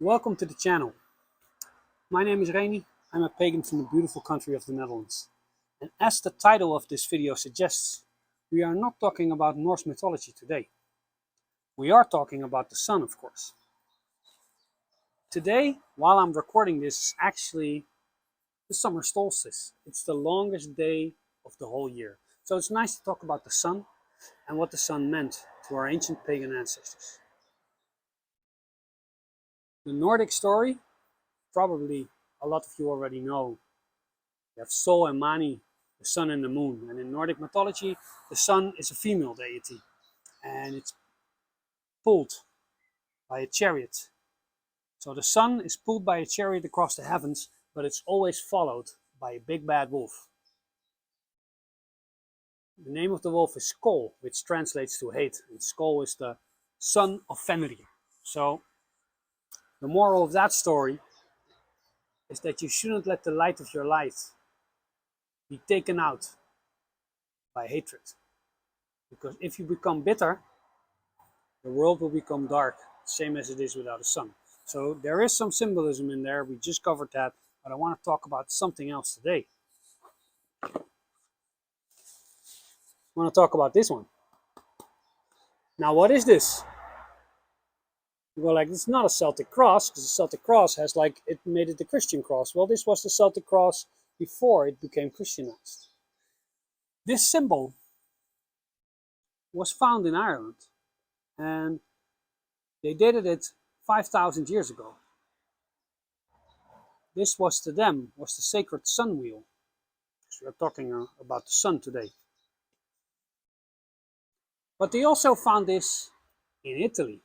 Welcome to the channel. My name is Reni. I'm a pagan from the beautiful country of the Netherlands. And as the title of this video suggests, we are not talking about Norse mythology today. We are talking about the sun, of course. Today, while I'm recording this, is actually the summer solstice. It's the longest day of the whole year. So it's nice to talk about the sun and what the sun meant to our ancient pagan ancestors. The Nordic story, probably a lot of you already know. You have Sol and Mani, the sun and the moon. And in Nordic mythology, the sun is a female deity. And it's pulled by a chariot. So the sun is pulled by a chariot across the heavens, but it's always followed by a big bad wolf. The name of the wolf is Skol, which translates to hate. And Skol is the son of Fenrir. So the moral of that story is that you shouldn't let the light of your light be taken out by hatred. Because if you become bitter, the world will become dark, same as it is without a sun. So there is some symbolism in there, we just covered that, but I want to talk about something else today. I want to talk about this one. Now what is this? You go like, it's not a Celtic cross, because the Celtic cross has it made it the Christian cross. Well, this was the Celtic cross before it became Christianized. This symbol was found in Ireland, and they dated it 5,000 years ago. This was to them, was the sacred sun wheel. So we're talking about the sun today. But they also found this in Italy.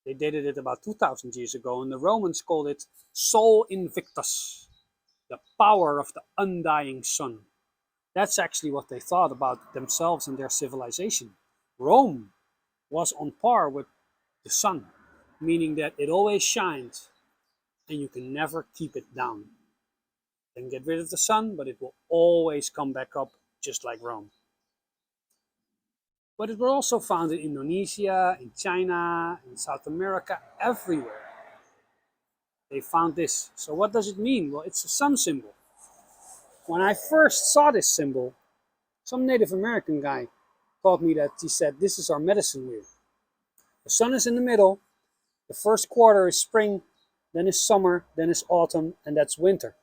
They dated it about 2,000 years ago, and the Romans called it Sol Invictus, the power of the undying sun. That's actually what they thought about themselves and their civilization. Rome was on par with the sun, meaning that it always shined and you can never keep it down. You can get rid of the sun, but it will always come back up, just like Rome. But it was also found in Indonesia, in China, in South America, everywhere. They found this. So what does it mean? Well, it's a sun symbol. When I first saw this symbol, some Native American guy taught me that. He said, this is our medicine wheel. The sun is in the middle, the first quarter is spring, then is summer, then is autumn, and that's winter.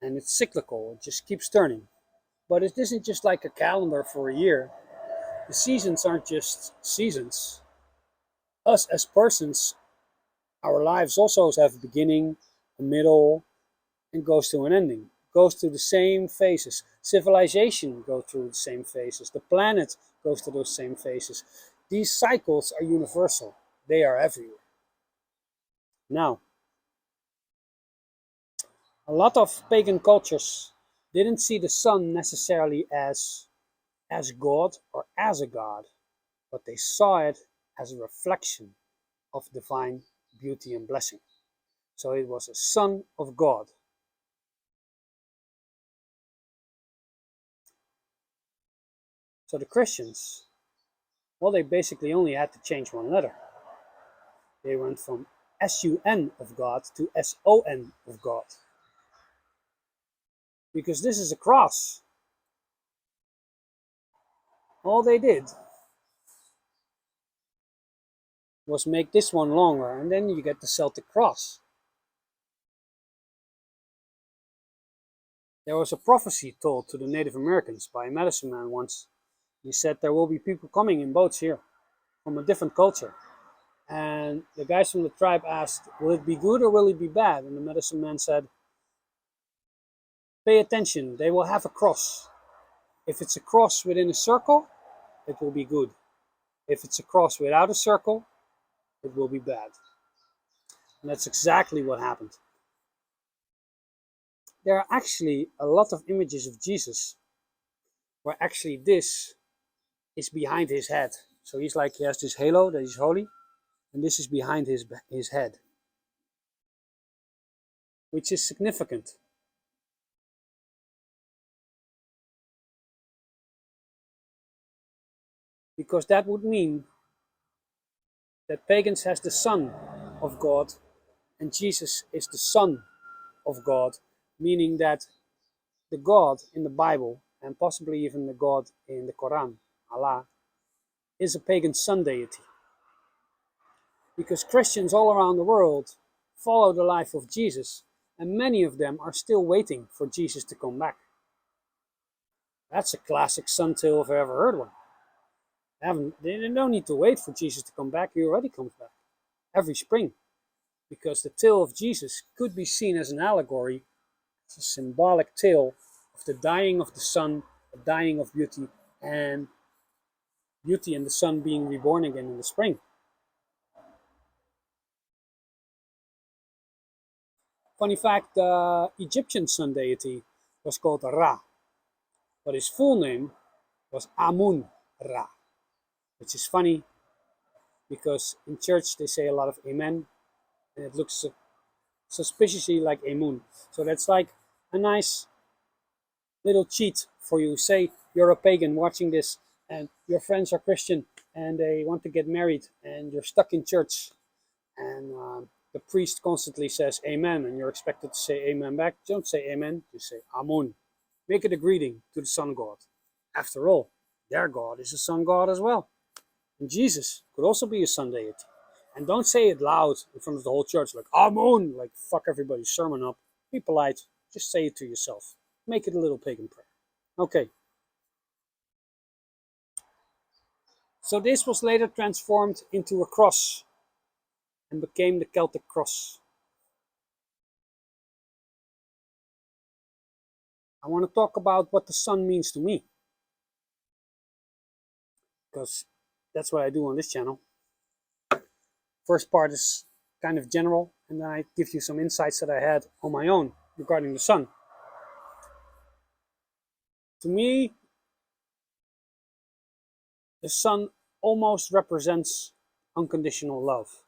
And it's cyclical, it just keeps turning. But it isn't just like a calendar for a year. The seasons aren't just seasons. Us as persons, our lives also have a beginning, a middle, and goes to an ending. Goes through the same phases. Civilization goes through the same phases. The planet goes through those same phases. These cycles are universal. They are everywhere. Now, a lot of pagan cultures didn't see the sun necessarily as God or as a god, but they saw it as a reflection of divine beauty and blessing. So it was a son of God. So the Christians, well, they basically only had to change one letter. They went from S-U-N of God to S-O-N of God. Because this is a cross. All they did was make this one longer, and then you get the Celtic Cross. There was a prophecy told to the Native Americans by a medicine man once. He said there will be people coming in boats here from a different culture. And the guys from the tribe asked, will it be good or will it be bad? And the medicine man said, pay attention, they will have a cross. If it's a cross within a circle, it will be good. If it's a cross without a circle, it will be bad. And that's exactly what happened. There are actually a lot of images of Jesus where actually this is behind his head. So he has this halo that is holy, and this is behind his head, which is significant. Because that would mean that pagans has the son of God and Jesus is the Son of God, meaning that the God in the Bible, and possibly even the God in the Quran, Allah, is a pagan sun deity. Because Christians all around the world follow the life of Jesus, and many of them are still waiting for Jesus to come back. That's a classic sun tale if I ever heard one. They don't need to wait for Jesus to come back, he already comes back every spring. Because the tale of Jesus could be seen as an allegory. It's a symbolic tale of the dying of the sun, the dying of beauty, and beauty and the sun being reborn again in the spring. Funny fact, the Egyptian sun deity was called Ra, but his full name was Amun Ra, which is funny because in church they say a lot of Amen, and it looks suspiciously like Amun. So that's like a nice little cheat for you. Say you're a pagan watching this and your friends are Christian and they want to get married and you're stuck in church and the priest constantly says amen and you're expected to say amen back. Don't say amen, you say Amun. Make it a greeting to the sun god. After all, their god is a sun god as well. And Jesus could also be a sun deity. And don't say it loud in front of the whole church like Amun, like fuck everybody's sermon up. Be polite, just say it to yourself. Make it a little pagan prayer. Okay. So this was later transformed into a cross and became the Celtic Cross. I want to talk about what the sun means to me, because that's what I do on this channel. First part is kind of general, and then I give you some insights that I had on my own regarding the sun. To me, the sun almost represents unconditional love.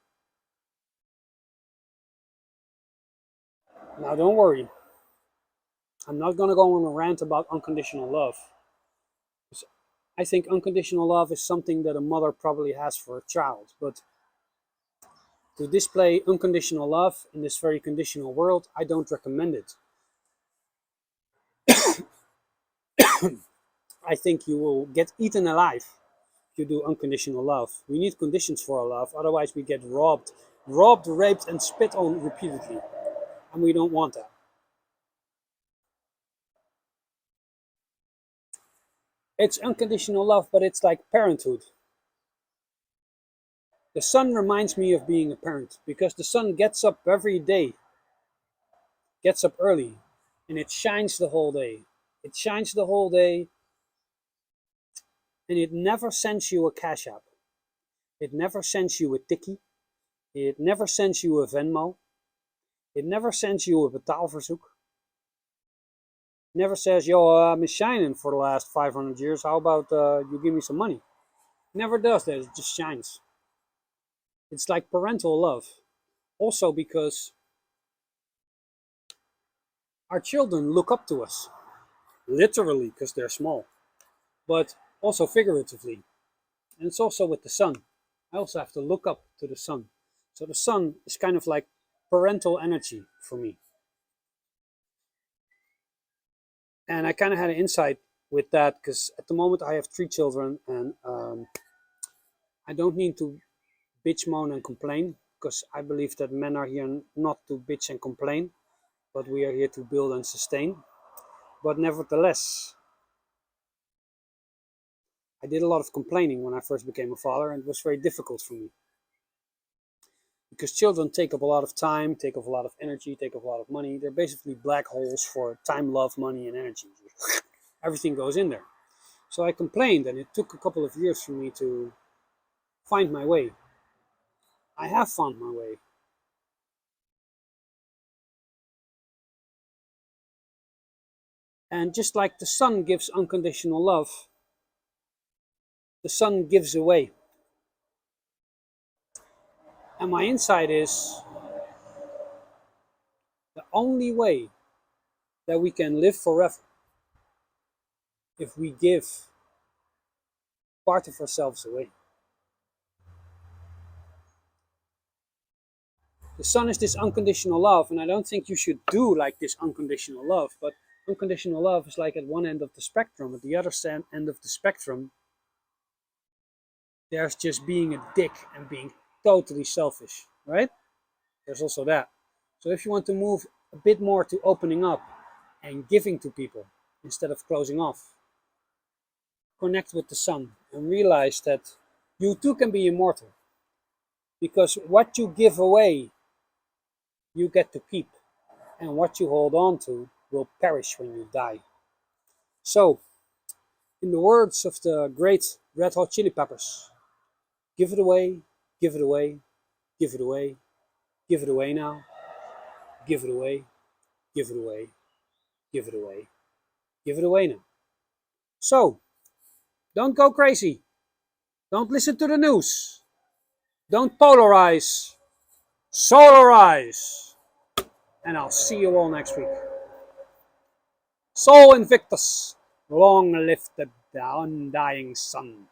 Now don't worry, I'm not going to go on a rant about unconditional love. I think unconditional love is something that a mother probably has for a child, but to display unconditional love in this very conditional world, I don't recommend it. I think you will get eaten alive if you do unconditional love. We need conditions for our love, otherwise we get robbed, raped, and spit on repeatedly, and we don't want that. It's unconditional love, but it's like parenthood. The sun reminds me of being a parent, because the sun gets up every day, gets up early, and it shines the whole day. It shines the whole day, and it never sends you a cash app. It never sends you a tikkie. It never sends you a Venmo. It never sends you a betaalverzoek. It never says, yo, I've been shining for the last 500 years. How about you give me some money? It never does that. It just shines. It's like parental love. Also because our children look up to us. Literally, because they're small. But also figuratively. And it's also with the sun. I also have to look up to the sun. So the sun is kind of like parental energy for me. And I kind of had an insight with that because at the moment I have 3 children and I don't need to bitch, moan and complain, because I believe that men are here not to bitch and complain, but we are here to build and sustain. But nevertheless, I did a lot of complaining when I first became a father, and it was very difficult for me. Because children take up a lot of time, take up a lot of energy, take up a lot of money. They're basically black holes for time, love, money, and energy. Everything goes in there. So I complained, and it took a couple of years for me to find my way. I have found my way. And just like the sun gives unconditional love, the sun gives away. And my insight is the only way that we can live forever if we give part of ourselves away. The sun is this unconditional love, and I don't think you should do like this unconditional love, but unconditional love is like at one end of the spectrum. At the other end of the spectrum, there's just being a dick and being totally selfish, right? There's also that. So if you want to move a bit more to opening up and giving to people instead of closing off, connect with the sun and realize that you too can be immortal. Because what you give away, you get to keep. And what you hold on to will perish when you die. So, in the words of the great Red Hot Chili Peppers, give it away, give it away, give it away, give it away now, give it away, give it away, give it away, give it away now. So, don't go crazy. Don't listen to the news. Don't polarize. Solarize. And I'll see you all next week. Sol Invictus. Long live the undying sun.